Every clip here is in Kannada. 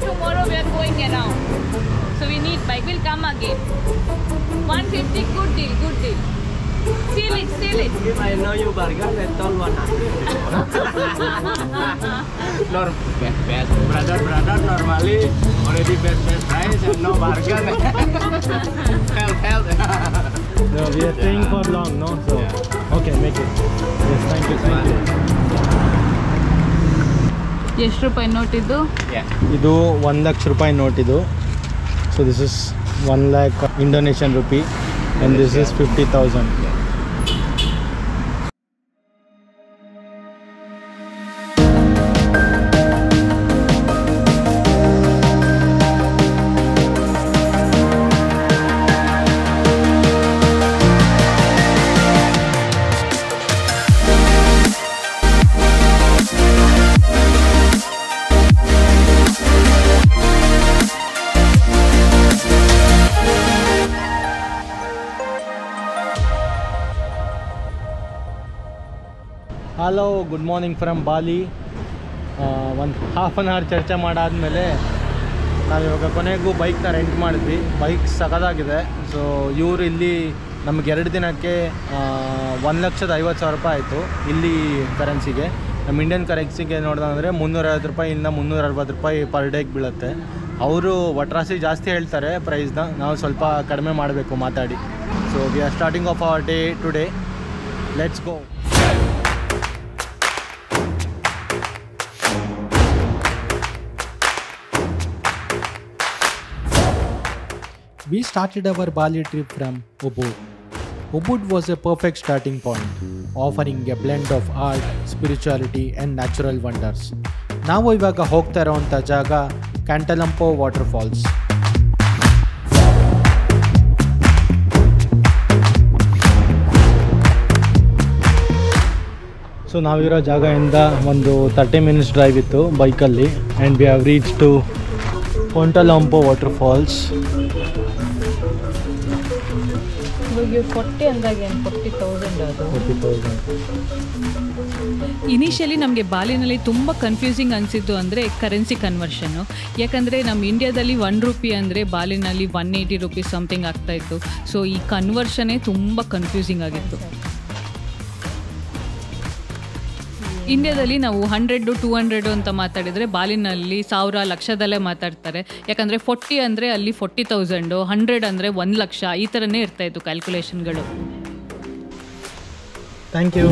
tomorrow we are going around. So we need bike. We'll come again. 150, good deal, good deal. Steal it, steal it. If I know you bargain, let's all 100. Brother, normally already best price and no bargain. help. No, we are staying for long, no? So, okay, make it. Yes, thank you. ಎಷ್ಟು ರೂಪಾಯಿ ನೋಟ್ ಇದು? ಇದು 1 ಲಕ್ಷ ರೂಪಾಯಿ ನೋಟ್ ಇದು. So this is 1 lakh Indonesian rupee and this is 50,000. Hello good morning from Bali. ಒಂದು ಹಾಫ್ ಆನ್ ಅವರ್ ಚರ್ಚೆ ಮಾಡಾದಮೇಲೆ ನಾವಿವಾಗ ಕೊನೆಗೂ ಬೈಕ್ನ ರೆಂಟ್ ಮಾಡಿದ್ವಿ. ಬೈಕ್ ಸಖತ್ತಾಗಿದೆ. ಸೊ ಇವರು ಇಲ್ಲಿ ನಮಗೆ 2 ದಿನಕ್ಕೆ 1,50,000 ರೂಪಾಯಿ ಆಯಿತು ಇಲ್ಲಿ ಕರೆನ್ಸಿಗೆ. ನಮ್ಮ ಇಂಡಿಯನ್ ಕರೆನ್ಸಿಗೆ ನೋಡಿದ್ರೆ 350 ರೂಪಾಯಿಯಿಂದ 360 ರೂಪಾಯಿ ಪರ್ ಡೇಗೆ ಬೀಳುತ್ತೆ. ಅವರು ಒಟ್ರಾಸಿ ಜಾಸ್ತಿ ಹೇಳ್ತಾರೆ ಪ್ರೈಸ್ನ, ನಾವು ಸ್ವಲ್ಪ ಕಡಿಮೆ ಮಾಡಬೇಕು ಮಾತಾಡಿ. So we are starting of our day today. Let's go. We started our Bali trip from Ubud. Ubud was a perfect starting point, offering a blend of art, spirituality and natural wonders. ನಾವು ಇವಾಗ ಹೋಗ್ತಾ ಇರೋವಂಥ ಜಾಗ ಕ್ಯಾಂಟಲಂಪೋ ವಾಟರ್ ಫಾಲ್ಸ್. ಸೊ ನಾವಿರೋ ಜಾಗದಿಂದ ಒಂದು 30 ಮಿನಿಟ್ಸ್ ಡ್ರೈವ್ ಇತ್ತು ಬೈಕಲ್ಲಿ and we have reach to Kanto Lampo water falls. ಇವಾಗ 40 ಅಂದಾಗ ಏನು 40,000 ಅದು. 40,000. ಇನಿಷಿಯಲಿ ನಮಗೆ ಬಾಲಿನಲ್ಲಿ ತುಂಬ ಕನ್ಫ್ಯೂಸಿಂಗ್ ಅನಿಸಿದ್ದು ಅಂದರೆ ಕರೆನ್ಸಿ ಕನ್ವರ್ಷನ್ನು. ಯಾಕಂದರೆ ನಮ್ಮ ಇಂಡಿಯಾದಲ್ಲಿ 1 ರೂಪಿ ಅಂದರೆ ಬಾಲಿನಲ್ಲಿ 180 ರೂಪೀಸ್ ಸಮಥಿಂಗ್ ಆಗ್ತಾಯಿತ್ತು. ಸೊ ಈ ಕನ್ವರ್ಷನ್ನೇ ತುಂಬ ಕನ್ಫ್ಯೂಸಿಂಗ್ ಆಗಿತ್ತು. ಇಂಡಿಯಾದಲ್ಲಿ ನಾವು 100 200 ಅಂತ ಮಾತಾಡಿದರೆ ಬಾಲಿನಲ್ಲಿ 1000 ಲಕ್ಷದಲ್ಲೇ ಮಾತಾಡ್ತಾರೆ. ಯಾಕಂದರೆ 40 ಅಂದರೆ ಅಲ್ಲಿ 40,000, 100 ಅಂದರೆ 1 ಲಕ್ಷ, ಈ ಥರನೇ ಇರ್ತಾಯಿತ್ತು ಕ್ಯಾಲ್ಕುಲೇಷನ್ಗಳು. Thank you.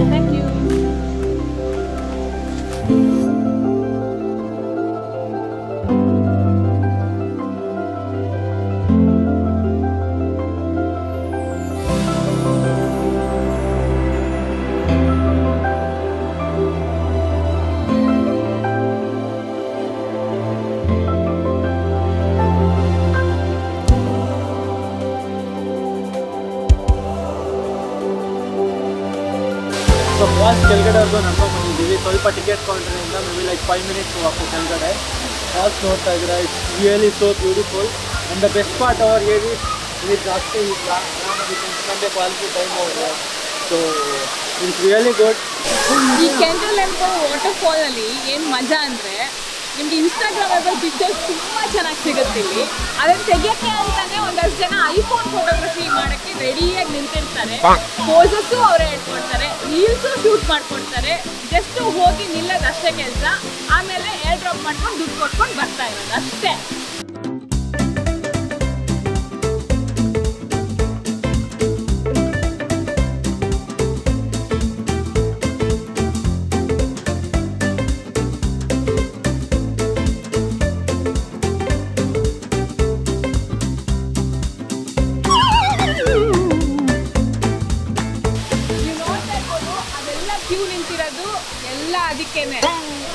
ಸೊ ಫಾಲ್ಸ್ ಕೆಳಗಡೆವರೆಗೂ ನಡ್ಕೊಂಡು ಬಂದಿದ್ದೀವಿ. ಸ್ವಲ್ಪ ಟಿಕೆಟ್ ಕೌಂಟ್ರಿಂದ ಮೇಬಿ ಲೈಕ್ 5 ಮಿನಿಟ್ಸ್ ವಾಕು ಕೆಳಗಡೆ. ಫಾಲ್ಸ್ ನೋಡ್ತಾ ಇದ್ದೀರಾ, it's really so beautiful. And the best part ಅವರ್ ಏರಿ ಇಲ್ಲಿ ಜಾಸ್ತಿ ಇಲ್ಲ, ಆರಾಮಾಗಿ ಕುಂತ್ಕೊಂಡೆ ಕ್ವಾಲಿಟಿ ಟೈಮ್ ಹೋಗಿದೆ. So it's really good. ಈ ಕ್ಯಾಂಟಲಂಪೋ ವಾಟರ್ ಫಾಲಲ್ಲಿ ಏನು ಮಜಾ ಅಂದರೆ ನಿಮ್ಗೆ ಇನ್ಸ್ಟಾಗ್ರಾಮಲ್ಲಿ ಪಿಕ್ಚರ್ಸ್ ತುಂಬ ಚೆನ್ನಾಗಿ ಸಿಗುತ್ತೆ ಇಲ್ಲಿ. ಅದನ್ನು ತೆಗಿಯೋಕ್ಕೆ ಅಂತಾನೆ ಒಂದಷ್ಟು ಜನ ಐಫೋನ್ ಫೋಟೋಗ್ರಫಿ ಮಾಡೋಕ್ಕೆ ರೆಡಿಯಾಗಿ ನಿಂತಿರ್ತಾರೆ. ಪೋಸಸ್ಸು ಅವರೇ ಹೇಳ್ಕೊಡ್ತಾರೆ, ರೀಲ್ಸು ಶೂಟ್ ಮಾಡ್ಕೊಡ್ತಾರೆ. ಜಸ್ಟ್ ಹೋಗಿ ನಿಲ್ಲೋದು ಅಷ್ಟೇ ಕೆಲಸ. ಆಮೇಲೆ ಏರ್ ಡ್ರಾಪ್ ಮಾಡ್ಕೊಂಡು ದುಡ್ಡು ಕೊಟ್ಕೊಂಡು ಬರ್ತಾ ಇರೋದು ಅಷ್ಟೇ.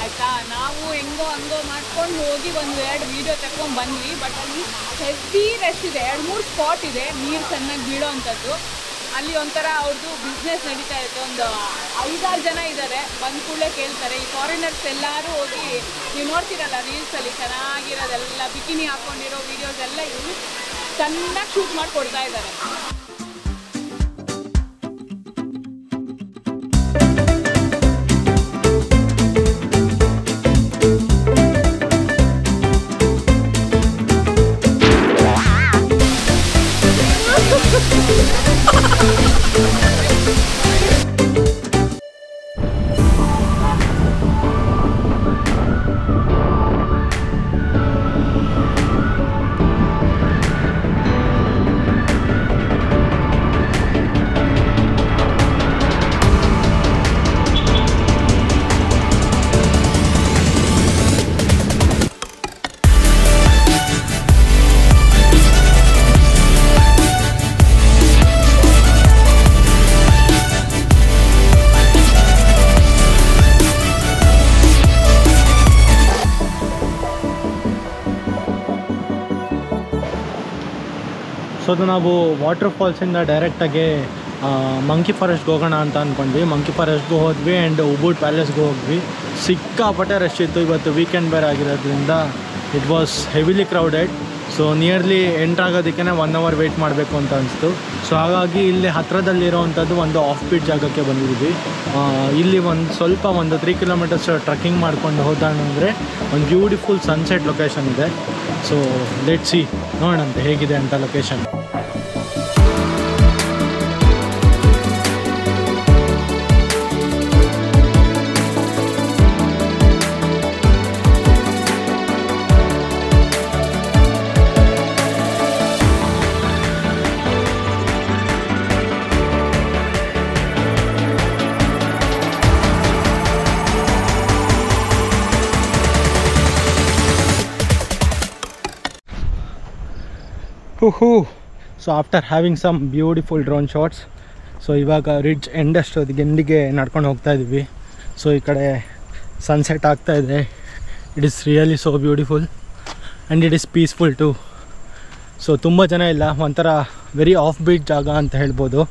ಆಯ್ತಾ, ನಾವು ಹೆಂಗೋ ಹಂಗೋ ಮಾಡ್ಕೊಂಡು ಹೋಗಿ 1-2 ವೀಡಿಯೋ ತಗೊಂಡು ಬಂದ್ವಿ. ಬಟ್ ಅಲ್ಲಿ ಹೆವಿ ರಶ್ ಇದೆ. 2-3 ಸ್ಪಾಟ್ ಇದೆ ನೀರು ಚೆನ್ನಾಗಿ ಬೀಳೋ ಅಂಥದ್ದು. ಅಲ್ಲಿ ಒಂಥರ ಅವ್ರದ್ದು ಬಿಸ್ನೆಸ್ ನಡೀತಾ ಇರುತ್ತೆ. ಒಂದು 5-6 ಜನ ಇದ್ದಾರೆ. ಬಂದ ಕೂಡಲೇ ಕೇಳ್ತಾರೆ. ಈ ಫಾರಿನರ್ಸ್ ಎಲ್ಲರೂ ಹೋಗಿ ನೀವು ನೋಡ್ತೀರಲ್ಲ ರೀಲ್ಸಲ್ಲಿ ಚೆನ್ನಾಗಿರೋದೆಲ್ಲ ಬಿಕಿನಿ ಹಾಕ್ಕೊಂಡಿರೋ ವೀಡಿಯೋಸ್ ಎಲ್ಲ ಇವರು ಚೆನ್ನಾಗಿ ಶೂಟ್ ಮಾಡಿ ಕೊಡ್ತಾ ಇದ್ದಾರೆ. ಸೊ ಅದು ನಾವು ವಾಟರ್ ಫಾಲ್ಸಿಂದ ಡೈರೆಕ್ಟಾಗಿ ಮಂಕಿ ಫಾರೆಸ್ಟ್ಗೆ ಹೋಗೋಣ ಅಂತ ಅಂದ್ಕೊಂಡ್ವಿ. ಮಂಕಿ ಫಾರೆಸ್ಟ್ಗೂ ಹೋದ್ವಿ ಆ್ಯಂಡ್ ಉಬುಡ್ ಪ್ಯಾಲೇಸ್ಗೂ ಹೋದ್ವಿ. ಸಿಕ್ಕಾಪಟ್ಟೆ ರಶ್ ಇತ್ತು. ಇವತ್ತು ವೀಕೆಂಡ್ ಬೇರೆ ಆಗಿರೋದ್ರಿಂದ it was heavily crowded. So nearly ಎಂಟ್ರಾಗೋದಕ್ಕೆ 1 hour ವೆಯ್ಟ್ ಮಾಡಬೇಕು ಅಂತ ಅನಿಸ್ತು. ಸೊ ಹಾಗಾಗಿ ಇಲ್ಲಿ ಹತ್ತಿರದಲ್ಲಿರೋವಂಥದ್ದು ಒಂದು ಆಫ್ ಬೀಟ್ ಜಾಗಕ್ಕೆ ಬಂದಿದ್ವಿ. ಇಲ್ಲಿ ಒಂದು 3 kilometers ಟ್ರಕ್ಕಿಂಗ್ ಮಾಡ್ಕೊಂಡು ಹೋದಂದರೆ ಒಂದು ಬ್ಯೂಟಿಫುಲ್ ಸನ್ಸೆಟ್ ಲೊಕೇಶನ್ ಇದೆ. ಸೊ ಲೆಟ್ಸ್ ಸಿ, ನೋಡೋಣಂತೆ ಹೇಗಿದೆ ಅಂತ location. So after having some beautiful drone shots, so ಇವಾಗ ರಿಡ್ಜ್ ಎಂಡಿಗೆ ನಡ್ಕೊಂಡು ಹೋಗ್ತಾ ಇದ್ದೀವಿ. ಸೊ ಈ ಕಡೆ ಸನ್ಸೆಟ್ ಆಗ್ತಾಯಿದೆ. It is really so beautiful and it is peaceful too. So ತುಂಬ ಜನ ಇಲ್ಲ, ಒಂಥರ ವೆರಿ ಆಫ್ ಬೀಟ್ ಜಾಗ ಅಂತ ಹೇಳ್ಬೋದು.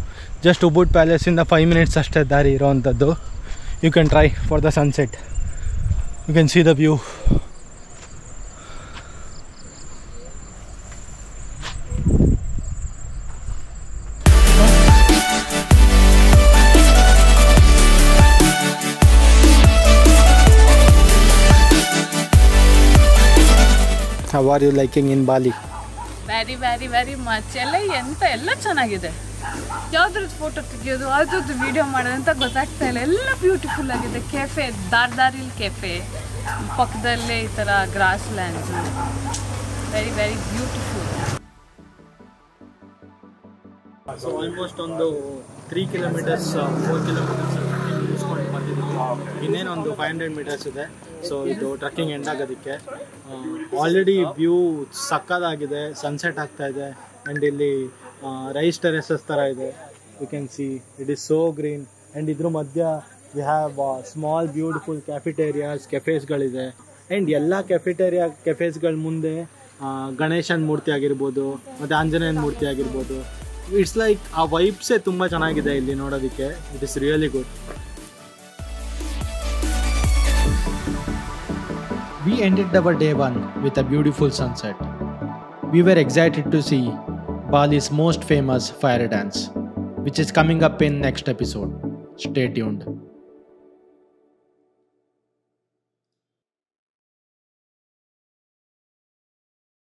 ಜಸ್ಟ್ ಉಬುಡ್ ಪ್ಯಾಲೇಸಿಂದ 5 minutes ಅಷ್ಟೇ ದಾರಿ ಇರೋವಂಥದ್ದು. You can try for the sunset. You can see the view. How are you liking in Bali? Very much. ಎಲ್ಲ ಚೆನ್ನಾಗಿದೆ. ಯಾವ್ದ್ರದ್ದು ಫೋಟೋ ತೆಗಿಯೋದು, ಅದ್ರದ್ದು ವಿಡಿಯೋ ಮಾಡೋದು ಅಂತ ಗೊತ್ತಾಗ್ತಾ ಇಲ್ಲ. ಎಲ್ಲ ಬ್ಯೂಟಿಫುಲ್ ಆಗಿದೆ. ಕೆಫೆ, ದಾರಿಲಿ ಕೆಫೆ, ಪಕ್ಕದಲ್ಲೇ ಈ ಥರ grasslands, very beautiful. So almost ಒಂದು 3 kilometers 4 kilometers ಮುಗಿಸ್ಕೊಂಡು ಬಂದಿದ್ದೀವಿ. ಇನ್ನೇನು ಒಂದು 500 meters ಇದೆ. ಸೊ ಇದು ಟ್ರಕ್ಕಿಂಗ್ ಎಂಡ್ ಆಗೋದಕ್ಕೆ. ಆಲ್ರೆಡಿ ವ್ಯೂ ಸಕ್ಕದಾಗಿದೆ. ಸನ್ಸೆಟ್ ಆಗ್ತಾ ಇದೆ ಆ್ಯಂಡ್ ಇಲ್ಲಿ ರೈಸ್ ಟೆರೆಸಸ್ ಥರ ಇದೆ. You can see it is so green and ಇದ್ರ ಮಧ್ಯ ವಿ ಹ್ಯಾವ್ ಸ್ಮಾಲ್ ಬ್ಯೂಟಿಫುಲ್ ಕೆಫೇಸ್ಗಳಿದೆ. ಆ್ಯಂಡ್ ಎಲ್ಲ ಕೆಫೇಸ್ಗಳ ಮುಂದೆ ಗಣೇಶನ ಮೂರ್ತಿ ಆಗಿರ್ಬೋದು ಮತ್ತು ಆಂಜನೇಯನ ಮೂರ್ತಿ ಆಗಿರ್ಬೋದು. ಇಟ್ಸ್ ಲೈಕ್ ಆ ವೈಬ್ಸೇ ತುಂಬ ಚೆನ್ನಾಗಿದೆ ಇಲ್ಲಿ ನೋಡೋದಕ್ಕೆ. It is really good. We ended our day 1 with a beautiful sunset. We were excited to see Bali's most famous fire dance, which is coming up in next episode. Stay tuned.